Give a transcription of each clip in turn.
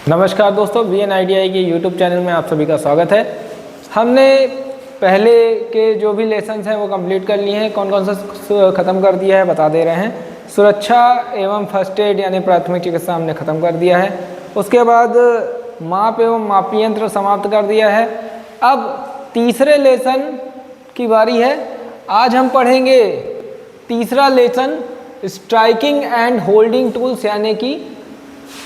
नमस्कार दोस्तों, VNIDI के YouTube चैनल में आप सभी का स्वागत है। हमने पहले के जो भी लेसन्स हैं वो कंप्लीट कर लिए हैं। कौन कौन सा ख़त्म कर दिया है बता दे रहे हैं। सुरक्षा एवं फर्स्ट एड यानी प्राथमिक चिकित्सा हमने ख़त्म कर दिया है। उसके बाद माप एवं मापी यंत्र समाप्त कर दिया है। अब तीसरे लेसन की बारी है। आज हम पढ़ेंगे तीसरा lesson, striking and holding tools यानी कि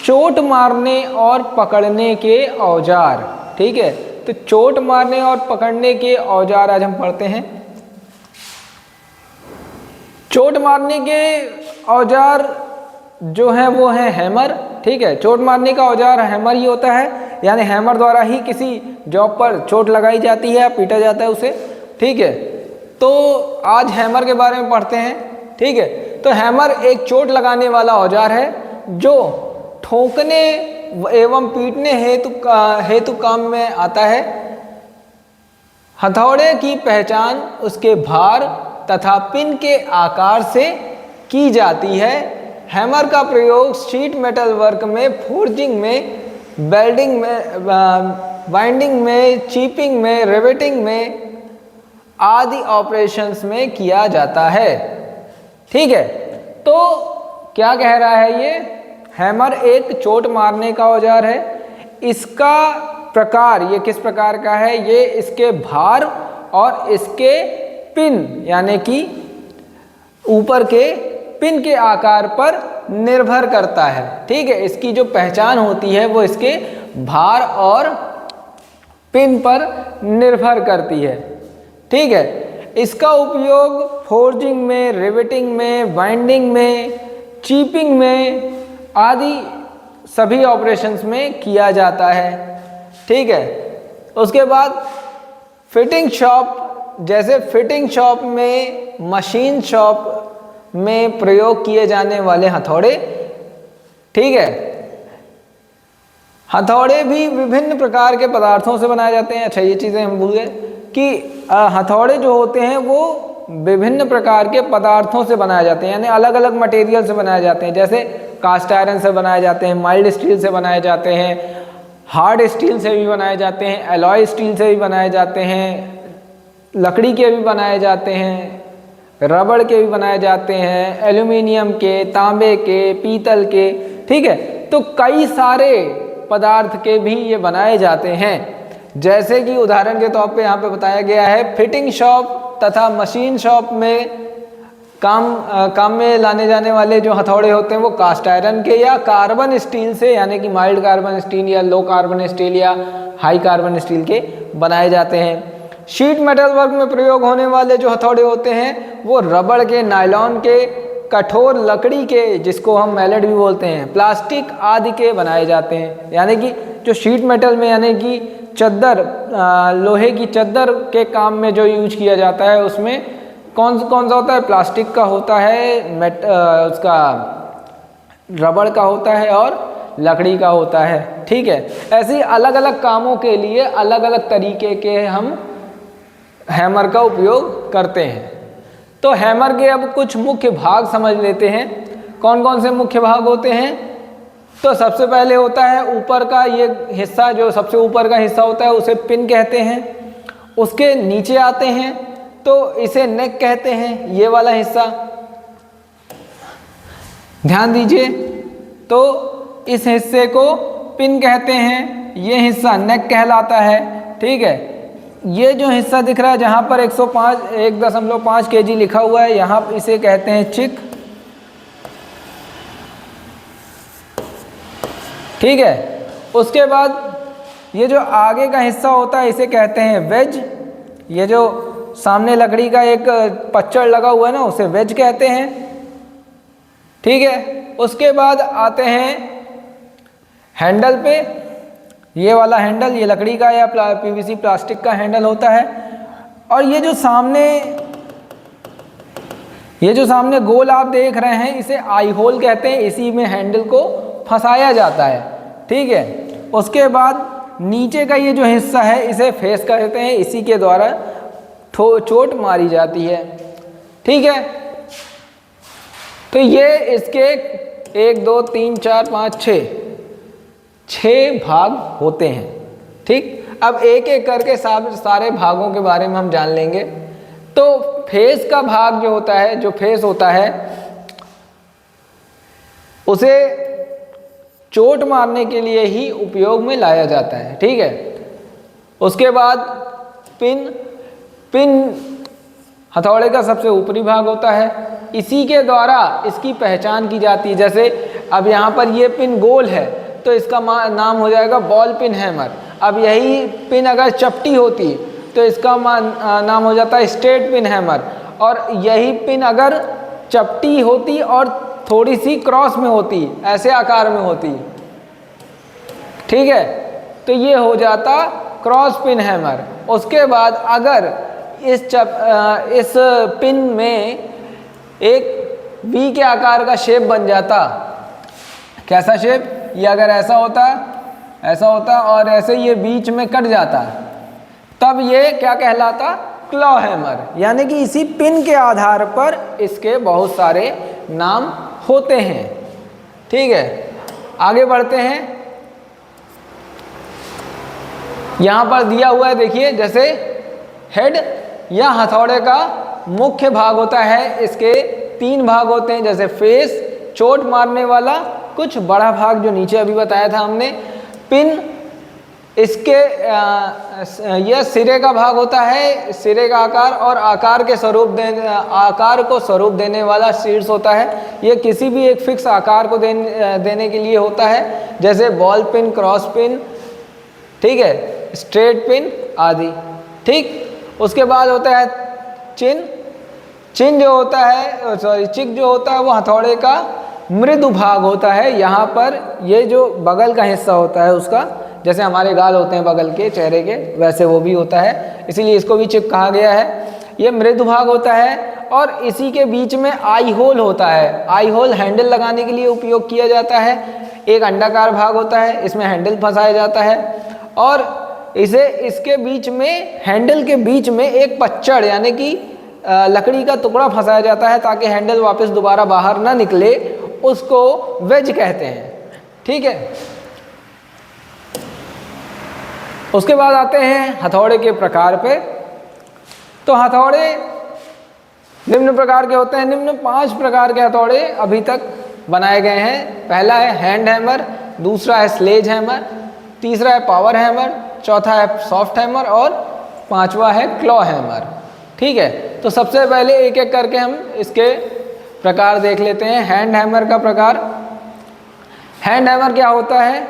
चोट मारने और पकड़ने के औजार। ठीक है, तो चोट मारने और पकड़ने के औजार आज हम पढ़ते हैं। चोट मारने के औजार जो है वो है हैमर। ठीक है, चोट मारने का औजार हैमर ही होता है, यानी हैमर द्वारा ही किसी जॉब पर चोट लगाई जाती है या पीटा जाता है उसे। ठीक है, तो आज हैमर के बारे में पढ़ते हैं। ठीक है, तो हैमर एक चोट लगाने वाला औजार है जो ठोकने एवं पीटने हेतु काम में आता है। हथौड़े की पहचान उसके भार तथा पिन के आकार से की जाती है। हैमर का प्रयोग शीट मेटल वर्क में, फोर्जिंग में, वेल्डिंग में, बाइंडिंग में, चीपिंग में, रिवेटिंग में आदि ऑपरेशंस में किया जाता है। ठीक है, तो क्या कह रहा है ये? हैमर एक चोट मारने का औजार है। इसका प्रकार ये किस प्रकार का है? ये इसके भार और इसके पिन यानी कि ऊपर के पिन के आकार पर निर्भर करता है। ठीक है, इसकी जो पहचान होती है वो इसके भार और पिन पर निर्भर करती है। ठीक है, इसका उपयोग फोर्जिंग में, रिवेटिंग में, बाइंडिंग में, चीपिंग में आदि सभी ऑपरेशंस में किया जाता है। ठीक है, उसके बाद फिटिंग शॉप, जैसे फिटिंग शॉप में, मशीन शॉप में प्रयोग किए जाने वाले हथौड़े। ठीक है, हथौड़े भी विभिन्न प्रकार के पदार्थों से बनाए जाते हैं। अच्छा, ये चीज़ें हम भूल गए कि हथौड़े जो होते हैं वो विभिन्न प्रकार के पदार्थों से बनाए जाते हैं, यानी अलग अलग मटेरियल से बनाए जाते हैं। जैसे कास्ट आयरन से बनाए जाते हैं, माइल्ड स्टील से बनाए जाते हैं, हार्ड स्टील से भी बनाए जाते हैं, एलॉय स्टील से भी बनाए जाते हैं, लकड़ी के भी बनाए जाते हैं, रबड़ के भी बनाए जाते हैं, एल्यूमिनियम के, तांबे के, पीतल के। ठीक है, तो कई सारे पदार्थ के भी ये बनाए जाते हैं। जैसे कि उदाहरण के तौर पे यहाँ पे बताया गया है, फिटिंग शॉप तथा मशीन शॉप में काम में लाने जाने वाले जो हथौड़े होते हैं वो कास्ट आयरन के या कार्बन स्टील से, यानी कि माइल्ड कार्बन स्टील या लो कार्बन स्टील या हाई कार्बन स्टील के बनाए जाते हैं। शीट मेटल वर्क में प्रयोग होने वाले जो हथौड़े होते हैं वो रबड़ के, नायलॉन के, कठोर लकड़ी के, जिसको हम मैलेट भी बोलते हैं, प्लास्टिक आदि के बनाए जाते हैं। यानी कि जो शीट मेटल में यानी कि चद्दर, लोहे की चद्दर के काम में जो यूज किया जाता है उसमें कौन सा होता है? प्लास्टिक का होता है, उसका रबड़ का होता है और लकड़ी का होता है। ठीक है, ऐसे अलग अलग कामों के लिए अलग अलग तरीके के हम हैमर का उपयोग करते हैं। तो हैमर के अब कुछ मुख्य भाग समझ लेते हैं। कौन कौन से मुख्य भाग होते हैं? तो सबसे पहले होता है ऊपर का ये हिस्सा, जो सबसे ऊपर का हिस्सा होता है उसे पिन कहते हैं। उसके नीचे आते हैं तो इसे नेक कहते हैं, ये वाला हिस्सा। ध्यान दीजिए, तो इस हिस्से को पिन कहते हैं, ये हिस्सा नेक कहलाता है। ठीक है, ये जो हिस्सा दिख रहा है जहाँ पर 1.5 kg लिखा हुआ है, यहाँ इसे कहते हैं चिक। ठीक है, उसके बाद ये जो आगे का हिस्सा होता है इसे कहते हैं वेज। ये जो सामने लकड़ी का एक पच्चड़ लगा हुआ है ना, उसे वेज कहते हैं। ठीक है, उसके बाद आते हैं हैंडल पे। ये वाला हैंडल, ये लकड़ी का या PVC प्लास्टिक का हैंडल होता है। और ये जो सामने गोल आप देख रहे हैं इसे आई होल कहते हैं, इसी में हैंडल को फंसाया जाता है। ठीक है, उसके बाद नीचे का ये जो हिस्सा है इसे फेस कहते हैं, इसी के द्वारा चोट मारी जाती है। ठीक है, तो ये इसके 1 2 3 4 5 6 6 भाग होते हैं। ठीक, अब एक एक करके सारे भागों के बारे में हम जान लेंगे। तो फेस का भाग जो होता है, जो फेस होता है, उसे चोट मारने के लिए ही उपयोग में लाया जाता है। ठीक है, उसके बाद पिन हथौड़े का सबसे ऊपरी भाग होता है, इसी के द्वारा इसकी पहचान की जाती है। जैसे अब यहाँ पर ये पिन गोल है तो इसका नाम हो जाएगा बॉल पिन हैमर। अब यही पिन अगर चपटी होती तो इसका नाम हो जाता है स्ट्रेट पिन हैमर। और यही पिन अगर चपटी होती और थोड़ी सी क्रॉस में होती, ऐसे आकार में होती, ठीक है, तो ये हो जाता क्रॉस पिन हैमर। उसके बाद अगर इस पिन में एक वी के आकार का शेप बन जाता, कैसा शेप, ये अगर ऐसा होता और ऐसे ये बीच में कट जाता, तब ये क्या कहलाता, क्लॉ हैमर। यानी कि इसी पिन के आधार पर इसके बहुत सारे नाम होते हैं। ठीक है, आगे बढ़ते हैं। यहां पर दिया हुआ है, देखिए, जैसे हेड या हथौड़े का मुख्य भाग होता है, इसके 3 भाग होते हैं, जैसे फेस, चोट मारने वाला, कुछ बड़ा भाग जो नीचे अभी बताया था हमने, पिन, इसके यह सिरे का भाग होता है, सिरे का आकार, और आकार को स्वरूप देने वाला शीर्ष होता है। यह किसी भी एक फिक्स आकार को देने के लिए होता है, जैसे बॉल पिन, क्रॉस पिन, ठीक है, स्ट्रेट पिन आदि। ठीक, उसके बाद होता है चिन जो होता है, चिक जो होता है, वो हथौड़े का मृदु भाग होता है। यहाँ पर ये जो बगल का हिस्सा होता है उसका, जैसे हमारे गाल होते हैं बगल के, चेहरे के, वैसे वो भी होता है, इसीलिए इसको भी चिक कहा गया है। ये मृदु भाग होता है और इसी के बीच में आई होल होता है। आई होल हैंडल लगाने के लिए उपयोग किया जाता है। एक अंडाकार भाग होता है, इसमें हैंडल फंसाया जाता है और इसके बीच में, हैंडल के बीच में एक पच्चड़ यानी कि लकड़ी का टुकड़ा फंसाया जाता है ताकि हैंडल वापस दोबारा बाहर ना निकले, उसको वेज कहते हैं। ठीक है, उसके बाद आते हैं हथौड़े के प्रकार पे। तो हथौड़े निम्न प्रकार के होते हैं। निम्न 5 प्रकार के हथौड़े अभी तक बनाए गए हैं। पहला है हैंड हैमर, दूसरा है स्लेज हैमर, तीसरा है पावर हैमर, चौथा है सॉफ्ट हैमर और 5वां है क्लॉ हैमर। ठीक है, तो सबसे पहले एक एक करके हम इसके प्रकार देख लेते हैं। हैंड हैमर का प्रकार। हैंड हैमर क्या होता है?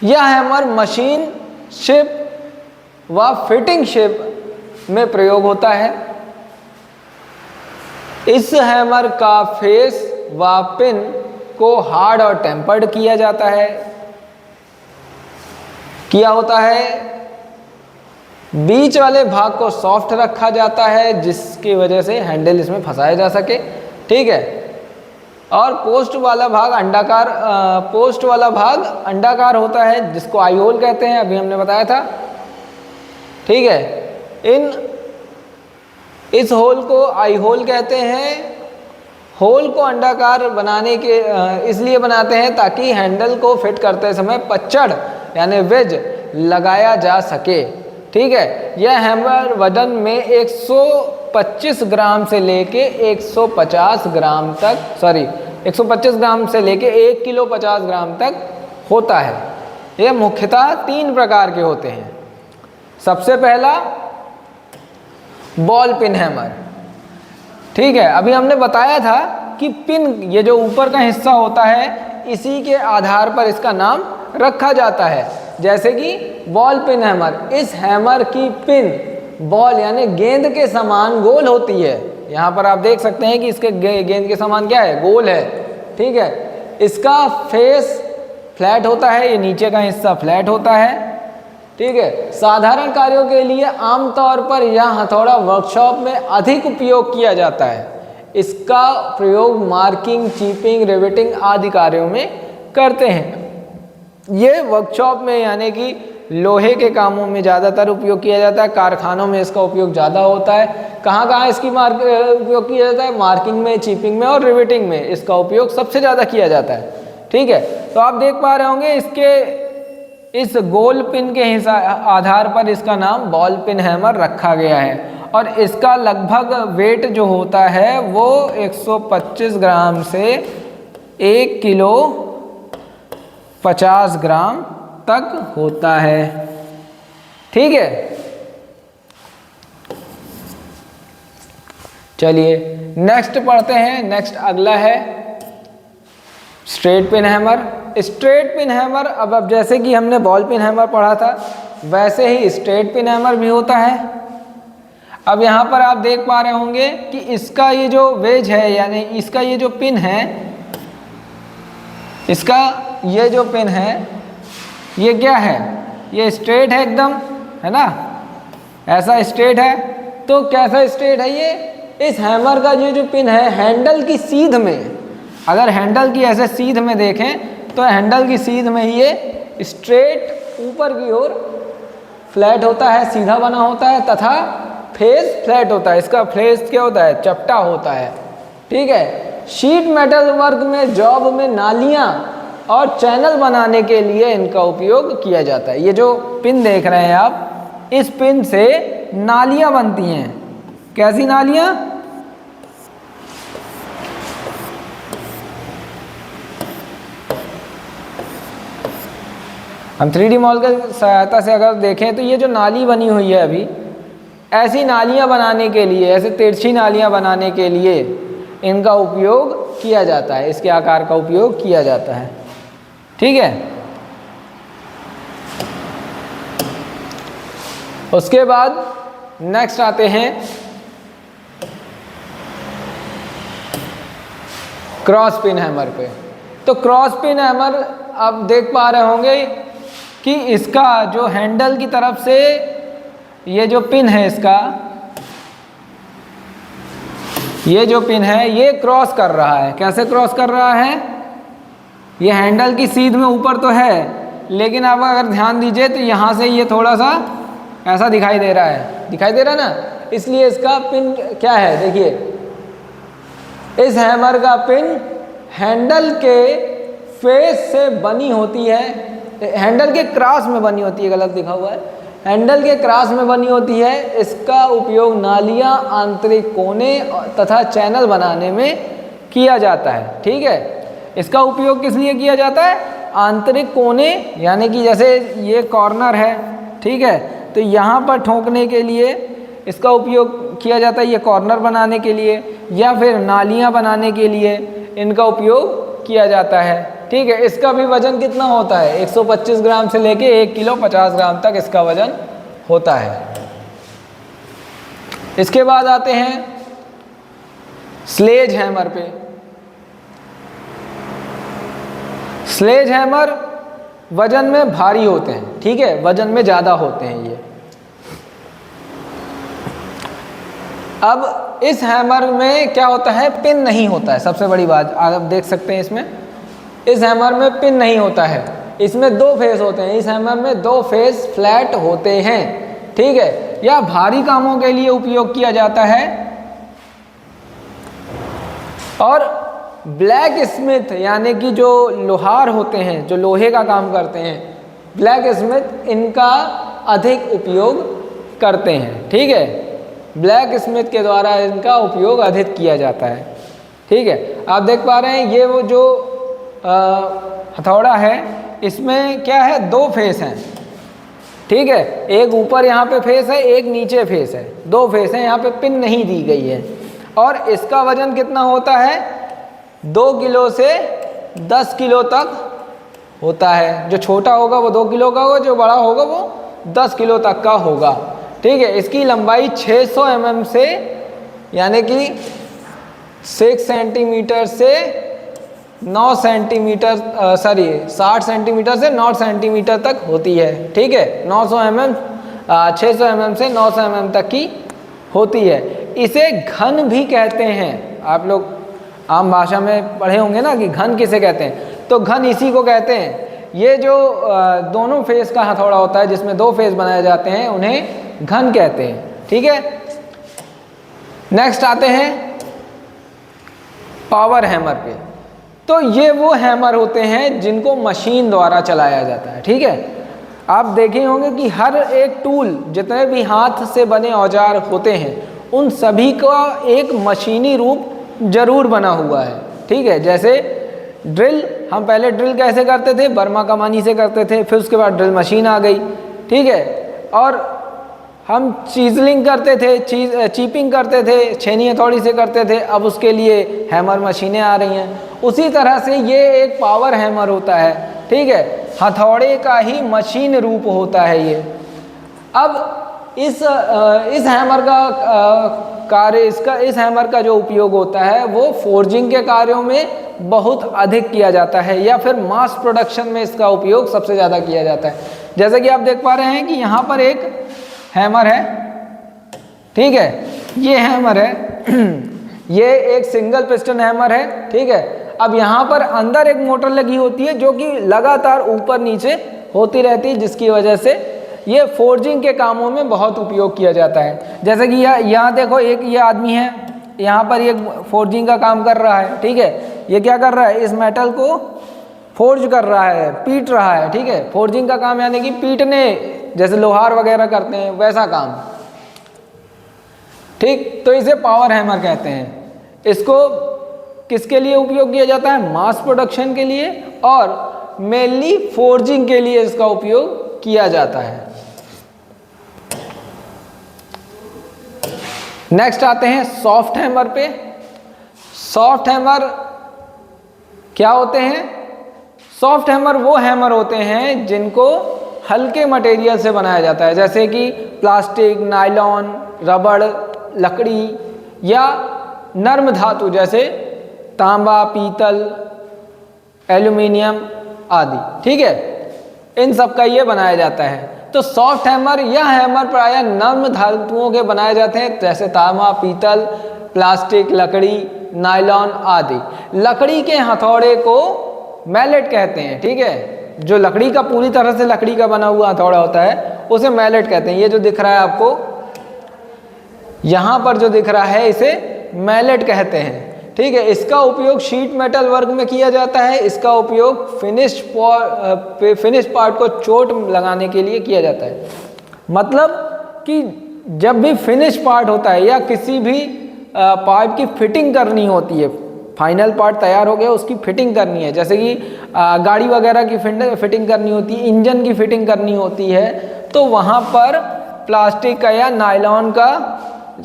यह हैमर मशीन शेप व फिटिंग शेप में प्रयोग होता है। इस हैमर का फेस व पिन को हार्ड और टेम्पर्ड किया जाता है, बीच वाले भाग को सॉफ्ट रखा जाता है जिसकी वजह से हैंडल इसमें फंसाया जा सके। ठीक है, और पोस्ट वाला भाग अंडाकार होता है जिसको आई होल कहते हैं, अभी हमने बताया था। ठीक है, इस होल को आई होल कहते हैं। होल को अंडाकार बनाने के इसलिए बनाते हैं ताकि हैंडल को फिट करते समय पच्चड़ यानी वेज लगाया जा सके। ठीक है, यह हैमर वजन में 125 ग्राम से लेके 150 ग्राम तक, 125 ग्राम से लेके 1 किलो 50 ग्राम तक होता है। यह मुख्यतः 3 प्रकार के होते हैं। सबसे पहला बॉल पिन हैमर। ठीक है, अभी हमने बताया था कि पिन, ये जो ऊपर का हिस्सा होता है, इसी के आधार पर इसका नाम रखा जाता है। जैसे कि बॉल पिन हैमर, इस हैमर की पिन बॉल यानी गेंद के समान गोल होती है। यहाँ पर आप देख सकते हैं कि इसके गेंद के समान क्या है, गोल है। ठीक है, इसका फेस फ्लैट होता है, ये नीचे का हिस्सा फ्लैट होता है। ठीक है, साधारण कार्यों के लिए आमतौर पर यह हथौड़ा वर्कशॉप में अधिक उपयोग किया जाता है। इसका प्रयोग मार्किंग, चिपिंग, रिवेटिंग आदि कार्यों में करते हैं। ये वर्कशॉप में यानी कि लोहे के कामों में ज़्यादातर उपयोग किया जाता है। कारखानों में इसका उपयोग ज़्यादा होता है। कहाँ कहाँ इसकी उपयोग किया जाता है? मार्किंग में, चिपिंग में और रिवेटिंग में इसका उपयोग सबसे ज़्यादा किया जाता है। ठीक है, तो आप देख पा रहे होंगे इसके इस गोल पिन के आधार पर इसका नाम बॉल पिन हैमर रखा गया है और इसका लगभग वेट जो होता है वो 125 ग्राम से 1 किलो 50 ग्राम तक होता है। ठीक है, चलिए नेक्स्ट पढ़ते हैं। नेक्स्ट अगला है straight pin hammer. Straight pin hammer, अब जैसे कि हमने बॉल पिन हैमर पढ़ा था वैसे ही स्ट्रेट पिन हैमर भी होता है। अब यहाँ पर आप देख पा रहे होंगे कि इसका ये जो वेज है यानी इसका ये जो पिन है, इसका ये जो पिन है ये क्या है, ये स्ट्रेट है एकदम, है ना, ऐसा स्ट्रेट है। तो कैसा स्ट्रेट है ये, इस हैमर का ये जो पिन है हैंडल की सीध में, अगर हैंडल की ऐसे सीध में देखें तो हैंडल की सीध में ये स्ट्रेट ऊपर की ओर फ्लैट होता है, सीधा बना होता है तथा फेस फ्लैट होता है। इसका फेस क्या होता है, चपटा होता है। ठीक है, शीट मेटल वर्क में, जॉब में नालियाँ और चैनल बनाने के लिए इनका उपयोग किया जाता है। ये जो पिन देख रहे हैं आप, इस पिन से नालियाँ बनती हैं। कैसी नालियाँ, हम 3D मॉडल की सहायता से अगर देखें तो ये जो नाली बनी हुई है अभी, ऐसी नालियाँ बनाने के लिए, ऐसे तिरछी नालियाँ बनाने के लिए इनका उपयोग किया जाता है, इसके आकार का उपयोग किया जाता है। ठीक है, उसके बाद नेक्स्ट आते हैं क्रॉस पिन हैमर पे। तो क्रॉस पिन हैमर आप देख पा रहे होंगे कि इसका जो हैंडल की तरफ से ये जो पिन है, इसका ये जो पिन है ये क्रॉस कर रहा है। कैसे क्रॉस कर रहा है, ये हैंडल की सीध में ऊपर तो है लेकिन आप अगर ध्यान दीजिए तो यहाँ से ये थोड़ा सा ऐसा दिखाई दे रहा है, दिखाई दे रहा है ना, इसलिए इसका पिन क्या है, देखिए इस हैमर का पिन हैंडल के फेस से बनी होती है, हैंडल के क्रॉस में बनी होती है, गलत लिखा हुआ है, हैंडल के क्रॉस में बनी होती है। इसका उपयोग नालियाँ, आंतरिक कोने तथा चैनल बनाने में किया जाता है। ठीक है, इसका उपयोग किस लिए किया जाता है, आंतरिक कोने यानी कि जैसे ये कॉर्नर है, ठीक है, तो यहाँ पर ठोकने के लिए इसका उपयोग किया जाता है, ये कॉर्नर बनाने के लिए या फिर नालियाँ बनाने के लिए इनका उपयोग किया जाता है। ठीक है, इसका भी वजन कितना होता है, 125 ग्राम से लेके 1 किलो 50 ग्राम तक इसका वजन होता है। इसके बाद आते हैं स्लेज हैमर पे। स्लेज हैमर वजन में भारी होते हैं, ठीक है, वजन में ज़्यादा होते हैं ये। अब इस हैमर में क्या होता है, पिन नहीं होता है, सबसे बड़ी बात आप देख सकते हैं इसमें, इस हैमर में पिन नहीं होता है, इसमें 2 फेस होते हैं, इस हैमर में 2 फेस फ्लैट होते हैं। ठीक है, यह भारी कामों के लिए उपयोग किया जाता है। और ब्लैक स्मिथ यानी कि जो लोहार होते हैं, जो लोहे का काम करते हैं, ब्लैक स्मिथ इनका अधिक उपयोग करते हैं। ठीक है, ब्लैक स्मिथ के द्वारा इनका उपयोग अधिक किया जाता है। ठीक है, आप देख पा रहे हैं ये वो जो हथौड़ा है इसमें क्या है, 2 फेस हैं। ठीक है, एक ऊपर यहाँ पे फेस है, एक नीचे फेस है, 2 फेस हैं, यहाँ पे पिन नहीं दी गई है। और इसका वजन कितना होता है, 2 किलो से 10 किलो तक होता है। जो छोटा होगा वो 2 किलो का होगा, जो बड़ा होगा वो 10 किलो तक का होगा। ठीक है, इसकी लंबाई 600 mm से यानी कि 6 सेंटीमीटर से 9 सेंटीमीटर 60 सेंटीमीटर से 9 सेंटीमीटर तक होती है। ठीक है, 900 mm 600 mm से 900 mm तक की होती है। इसे घन भी कहते हैं, आप लोग आम भाषा में पढ़े होंगे ना कि घन किसे कहते हैं, तो घन इसी को कहते हैं। ये जो दोनों फेस का हथौड़ा होता है जिसमें 2 फेस बनाए जाते हैं उन्हें घन कहते हैं। ठीक है, नेक्स्ट आते हैं पावर हैमर पे। तो ये वो हैमर होते हैं जिनको मशीन द्वारा चलाया जाता है। ठीक है, आप देखे होंगे कि हर एक टूल, जितने भी हाथ से बने औजार होते हैं, उन सभी का एक मशीनी रूप जरूर बना हुआ है। ठीक है, जैसे ड्रिल, हम पहले ड्रिल कैसे करते थे, बर्मा कमानी से करते थे, फिर उसके बाद ड्रिल मशीन आ गई। ठीक है, और हम चीजलिंग करते थे, चीपिंग करते थे, छेनी हथौड़ी से करते थे, अब उसके लिए हैमर मशीनें आ रही हैं। उसी तरह से ये एक पावर हैमर होता है। ठीक है, हथौड़े का ही मशीन रूप होता है ये। अब इस हैमर का कार्य, इस हैमर का जो उपयोग होता है वो फोर्जिंग के कार्यों में बहुत अधिक किया जाता है, या फिर मास प्रोडक्शन में इसका उपयोग सबसे ज़्यादा किया जाता है। जैसे कि आप देख पा रहे हैं कि यहाँ पर एक हैमर है। ठीक है, ये हैमर है ये एक सिंगल पिस्टन हैमर है। ठीक है, अब यहाँ पर अंदर एक मोटर लगी होती है जो कि लगातार ऊपर नीचे होती रहती है, जिसकी वजह से ये फोर्जिंग के कामों में बहुत उपयोग किया जाता है। जैसे कि यहाँ देखो, एक ये आदमी है, यहाँ पर ये फोर्जिंग का काम कर रहा है। ठीक है, ये क्या कर रहा है, इस मेटल को फोर्ज कर रहा है, पीट रहा है। ठीक है, फोर्जिंग का काम यानी कि पीटने, जैसे लोहार वगैरह करते हैं वैसा काम। ठीक, तो इसे पावर हैमर कहते हैं। इसको किसके लिए उपयोग किया जाता है, मास प्रोडक्शन के लिए, और मेनली फोर्जिंग के लिए इसका उपयोग किया जाता है। नेक्स्ट आते हैं सॉफ्ट हैमर पे। सॉफ्ट हैमर क्या होते हैं, सॉफ्ट हैमर वो हैमर होते हैं जिनको हल्के मटेरियल से बनाया जाता है, जैसे कि प्लास्टिक, नायलॉन, रबड़, लकड़ी, या नर्म धातु जैसे तांबा, पीतल, एल्यूमिनियम आदि। ठीक है, इन सब का ये बनाया जाता है। तो सॉफ्ट हैमर या हैमर प्रायः नर्म धातुओं के बनाए जाते हैं, जैसे तांबा, पीतल, प्लास्टिक, लकड़ी, नायलॉन आदि। लकड़ी के हथौड़े को मैलेट कहते हैं। ठीक है, जो लकड़ी का पूरी तरह से लकड़ी का बना हुआ हथौड़ा होता है उसे मैलेट कहते हैं। ये जो दिख रहा है आपको यहाँ पर जो दिख रहा है, इसे मैलेट कहते हैं। ठीक है, इसका उपयोग शीट मेटल वर्क में किया जाता है। इसका उपयोग फिनिश पार्ट को चोट लगाने के लिए किया जाता है। मतलब कि जब भी फिनिश पार्ट होता है या किसी भी पाइप की फिटिंग करनी होती है, फाइनल पार्ट तैयार हो गया, उसकी फिटिंग करनी है, जैसे कि गाड़ी वगैरह की फिटिंग करनी होती है, इंजन की फिटिंग करनी होती है, तो वहाँ पर प्लास्टिक का या नायलॉन का,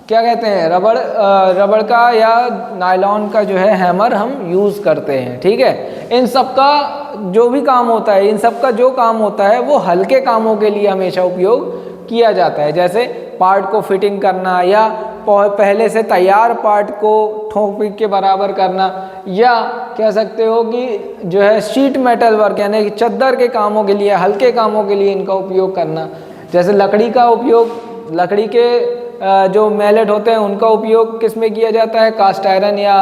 क्या कहते हैं, रबड़ का या नायलॉन का जो है हैमर हम यूज़ करते हैं। ठीक है, इन सब का जो भी काम होता है, इन सब का जो काम होता है वो हल्के कामों के लिए हमेशा उपयोग किया जाता है, जैसे पार्ट को फिटिंग करना, या पहले से तैयार पार्ट को ठोक पीट के बराबर करना, या कह सकते हो कि जो है शीट मेटल वर्क यानी कि चद्दर के कामों के लिए, हल्के कामों के लिए इनका उपयोग करना। जैसे लकड़ी का उपयोग, लकड़ी के जो मैलेट होते हैं उनका उपयोग किस में किया जाता है, कास्ट आयरन या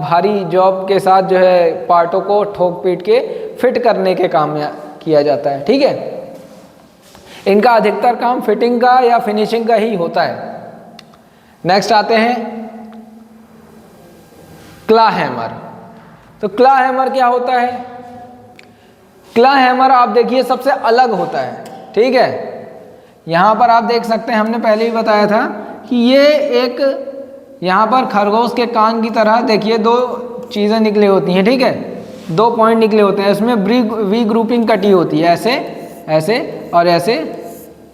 भारी जॉब के साथ जो है पार्टों को ठोक पीट के फिट करने के काम में किया जाता है। ठीक है, इनका अधिकतर काम फिटिंग का या फिनिशिंग का ही होता है। नेक्स्ट आते हैं क्ला हैमर। तो क्ला हैमर क्या होता है, क्ला हैमर आप देखिए सबसे अलग होता है। ठीक है, यहाँ पर आप देख सकते हैं, हमने पहले ही बताया था कि ये एक यहाँ पर खरगोश के कान की तरह देखिए दो चीज़ें निकली होती हैं। ठीक है, दो पॉइंट निकले होते हैं, इसमें वी ग्रुपिंग कटी होती है, ऐसे ऐसे और ऐसे,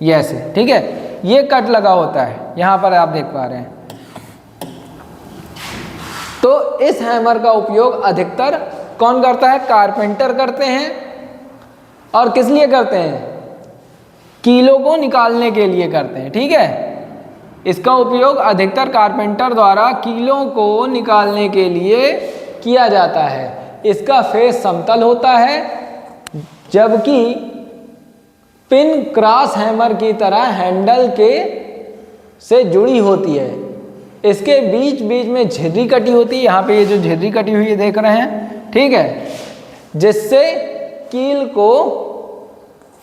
ये ऐसे। ठीक है, ये कट लगा होता है, यहाँ पर आप देख पा रहे हैं। तो इस हैमर का उपयोग अधिकतर कौन करता है, कारपेंटर करते हैं। और किस लिए करते हैं, कीलों को निकालने के लिए करते हैं। ठीक है, इसका उपयोग अधिकतर कारपेंटर द्वारा कीलों को निकालने के लिए किया जाता है। इसका फेस समतल होता है, जबकि पिन क्रॉस हैमर की तरह हैंडल के से जुड़ी होती है। इसके बीच बीच में झिर्री कटी होती है, यहाँ पे ये जो झिर्री कटी हुई है देख रहे हैं। ठीक है, जिससे कील को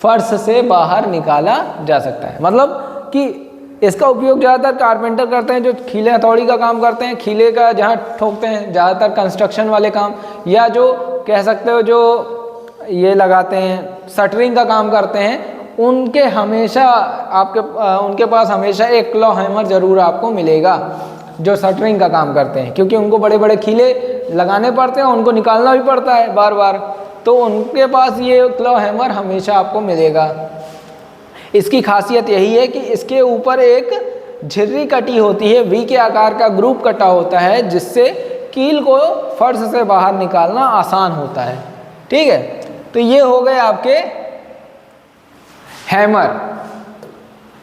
फर्श से बाहर निकाला जा सकता है। मतलब कि इसका उपयोग ज़्यादातर कारपेंटर करते हैं, जो खीले हथौड़ी का काम करते हैं, खीले का जहाँ ठोकते हैं, ज़्यादातर कंस्ट्रक्शन वाले काम, या जो कह सकते हो जो ये लगाते हैं शटरिंग का काम करते हैं, उनके हमेशा उनके पास हमेशा एक क्लॉ हैमर ज़रूर आपको मिलेगा जो शटरिंग का काम करते हैं, क्योंकि उनको बड़े बड़े खीले लगाने पड़ते हैं, उनको निकालना भी पड़ता है बार बार, तो उनके पास ये क्लॉ हैमर हमेशा आपको मिलेगा। इसकी खासियत यही है कि इसके ऊपर एक झिर्री कटी होती है, वी के आकार का ग्रुप कटा होता है, जिससे कील को फर्श से बाहर निकालना आसान होता है। ठीक है, तो ये हो गए आपके हैमर।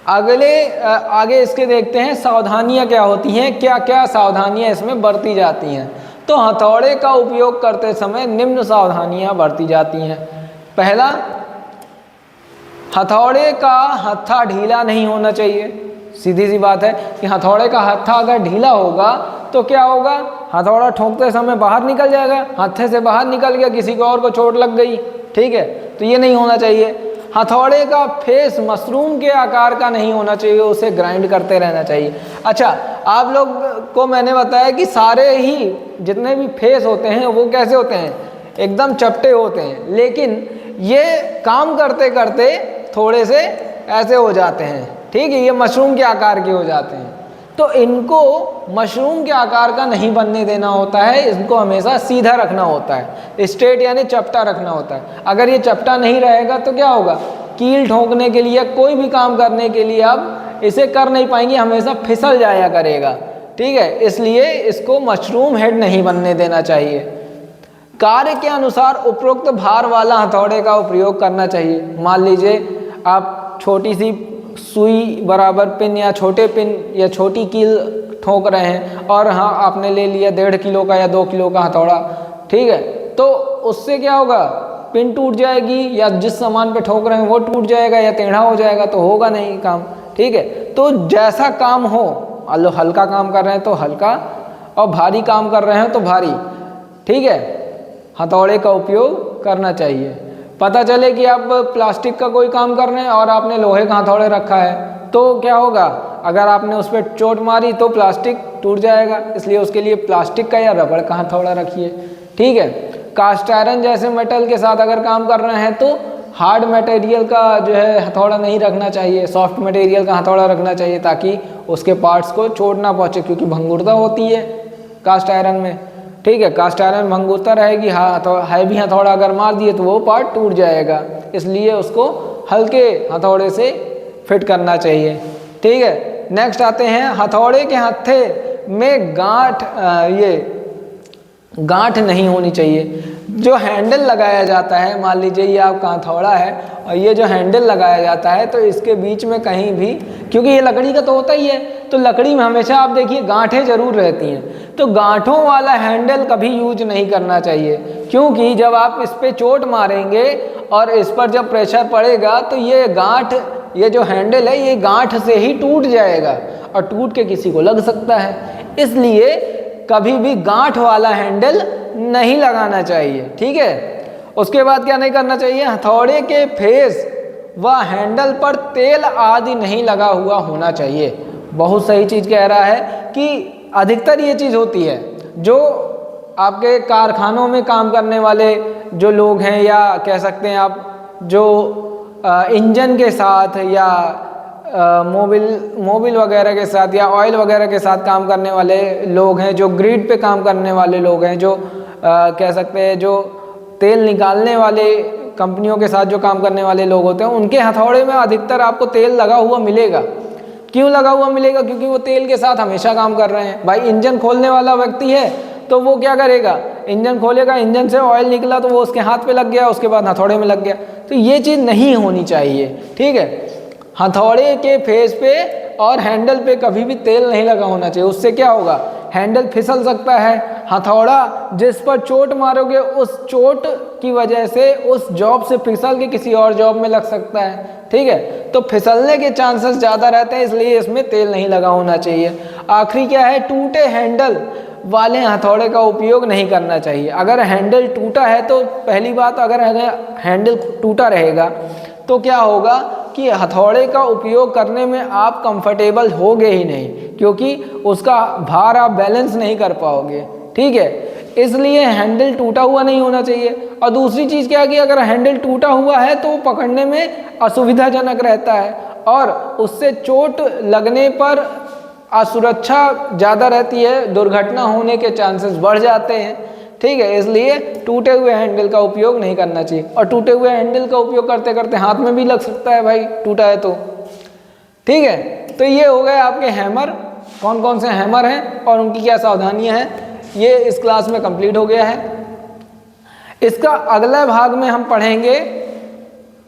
आगे इसके देखते हैं सावधानियां क्या होती हैं, क्या क्या सावधानियां इसमें बरती जाती हैं। तो हथौड़े का उपयोग करते समय निम्न सावधानियां बरती जाती हैं। पहला, हथौड़े का हत्था ढीला नहीं होना चाहिए। सीधी सी बात है कि हथौड़े का हत्था अगर ढीला होगा तो क्या होगा, हथौड़ा ठोकते समय बाहर निकल जाएगा, हत्थे से बाहर निकल गया, किसी को और को चोट लग गई। ठीक है, तो ये नहीं होना चाहिए। हथौड़े का फेस मशरूम के आकार का नहीं होना चाहिए, उसे ग्राइंड करते रहना चाहिए। अच्छा, आप लोग को मैंने बताया कि सारे ही जितने भी फेस होते हैं वो कैसे होते हैं, एकदम चपटे होते हैं, लेकिन ये काम करते करते थोड़े से ऐसे हो जाते हैं। ठीक है, ये मशरूम के आकार के हो जाते हैं, तो इनको मशरूम के आकार का नहीं बनने देना होता है, इनको हमेशा सीधा रखना होता है, स्ट्रेट यानी चपटा रखना होता है। अगर ये चपटा नहीं रहेगा तो क्या होगा, कील ठोकने के लिए, कोई भी काम करने के लिए आप इसे कर नहीं पाएंगे, हमेशा फिसल जाया करेगा। ठीक है, इसलिए इसको मशरूम हेड नहीं बनने देना चाहिए। कार्य के अनुसार उपरोक्त भार वाला हथौड़े का उपयोग करना चाहिए। मान लीजिए आप छोटी सी सुई बराबर पिन या छोटे पिन या छोटी कील ठोक रहे हैं और हाँ आपने ले लिया 1.5 किलो का या 2 किलो का हथौड़ा। ठीक है, तो उससे क्या होगा, पिन टूट जाएगी या जिस सामान पे ठोक रहे हैं वो टूट जाएगा या टेढ़ा हो जाएगा, तो होगा नहीं काम। ठीक है, तो जैसा काम हो, हल्का काम कर रहे हैं तो हल्का और भारी काम कर रहे हैं तो भारी, ठीक है, हथौड़े का उपयोग करना चाहिए। पता चले कि आप प्लास्टिक का कोई काम कर रहे हैं और आपने लोहे का हथौड़े रखा है, तो क्या होगा, अगर आपने उस पर चोट मारी तो प्लास्टिक टूट जाएगा, इसलिए उसके लिए प्लास्टिक का या रबड़ का हथौड़ा रखिए। ठीक है, कास्ट आयरन जैसे मेटल के साथ अगर काम कर रहे हैं तो हार्ड मटेरियल का जो है हथौड़ा नहीं रखना चाहिए, सॉफ्ट मटेरियल का हथौड़ा रखना चाहिए, ताकि उसके पार्ट्स को चोट ना पहुँचे, क्योंकि भंगुरता होती है कास्ट आयरन में। ठीक है, कास्ट आयरन भंगुरता रहेगी, हैवी हथौड़ा अगर मार दिए तो वो पार्ट टूट जाएगा, इसलिए उसको हल्के हथौड़े से फिट करना चाहिए। ठीक है, नेक्स्ट आते हैं, हथौड़े के हत्थे में गांठ नहीं होनी चाहिए। जो हैंडल लगाया जाता है, मान लीजिए ये आपका हथौड़ा है और ये जो हैंडल लगाया जाता है, तो इसके बीच में कहीं भी, क्योंकि ये लकड़ी का तो होता ही है, तो लकड़ी में हमेशा आप देखिए गांठें जरूर रहती हैं, तो गांठों वाला हैंडल कभी यूज नहीं करना चाहिए, क्योंकि जब आप इस पर चोट मारेंगे और इस पर जब प्रेशर पड़ेगा तो ये गांठ, ये जो हैंडल है ये गांठ से ही टूट जाएगा और टूट के किसी को लग सकता है। इसलिए कभी भी गांठ वाला हैंडल नहीं लगाना चाहिए। ठीक है, उसके बाद क्या नहीं करना चाहिए, हथौड़े के फेस व हैंडल पर तेल आदि नहीं लगा हुआ होना चाहिए। बहुत सही चीज़ कह रहा है कि अधिकतर ये चीज़ होती है, जो आपके कारखानों में काम करने वाले जो लोग हैं, या कह सकते हैं आप जो इंजन के साथ या मोबिल वगैरह के साथ या ऑयल वगैरह के साथ काम करने वाले लोग हैं, जो ग्रिड पे काम करने वाले लोग हैं, जो कह सकते हैं जो तेल निकालने वाले कंपनियों के साथ जो काम करने वाले लोग होते हैं, उनके हथौड़े में अधिकतर आपको तेल लगा हुआ मिलेगा। क्यों लगा हुआ मिलेगा, क्योंकि वो तेल के साथ हमेशा काम कर रहे हैं। भाई इंजन खोलने वाला व्यक्ति है तो वो क्या करेगा, इंजन खोलेगा, इंजन से ऑयल निकला तो वो उसके हाथ पे लग गया, उसके बाद हथौड़े में लग गया, तो ये चीज़ नहीं होनी चाहिए। ठीक है, हथौड़े के फेस पे और हैंडल पे कभी भी तेल नहीं लगा होना चाहिए। उससे क्या होगा, हैंडल फिसल सकता है, हथौड़ा जिस पर चोट मारोगे उस चोट की वजह से उस जॉब से फिसल के किसी और जॉब में लग सकता है। ठीक है, तो फिसलने के चांसेस ज़्यादा रहते हैं, इसलिए इसमें तेल नहीं लगा होना चाहिए। आखिरी क्या है, टूटे हैंडल वाले हथौड़े का उपयोग नहीं करना चाहिए। अगर हैंडल टूटा है तो पहली बात, अगर हैंडल टूटा रहेगा तो क्या होगा कि हथौड़े का उपयोग करने में आप कंफर्टेबल होगे ही नहीं, क्योंकि उसका भार आप बैलेंस नहीं कर पाओगे। ठीक है, इसलिए हैंडल टूटा हुआ नहीं होना चाहिए। और दूसरी चीज़ क्या कि अगर हैंडल टूटा हुआ है तो वो पकड़ने में असुविधाजनक रहता है और उससे चोट लगने पर असुरक्षा ज़्यादा रहती है, दुर्घटना होने के चांसेस बढ़ जाते हैं। ठीक है, इसलिए टूटे हुए हैंडल का उपयोग नहीं करना चाहिए। और टूटे हुए हैंडल का उपयोग करते करते हाथ में भी लग सकता है भाई, टूटा है तो। ठीक है, तो ये हो गए आपके हैमर, कौन कौन से हैमर हैं और उनकी क्या सावधानियां हैं, ये इस क्लास में कंप्लीट हो गया है। इसका अगला भाग में हम पढ़ेंगे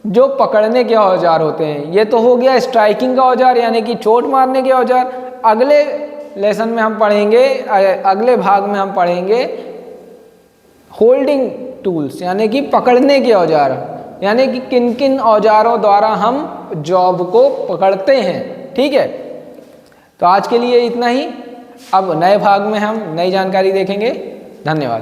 जो पकड़ने के औजार होते हैं। ये तो हो गया स्ट्राइकिंग का औजार यानी कि चोट मारने के औजार। अगले लेसन में हम पढ़ेंगे, अगले भाग में हम पढ़ेंगे होल्डिंग टूल्स यानी कि पकड़ने के औजार, यानी कि किन किन औजारों द्वारा हम जॉब को पकड़ते हैं। ठीक है, तो आज के लिए इतना ही। अब नए भाग में हम नई जानकारी देखेंगे। धन्यवाद।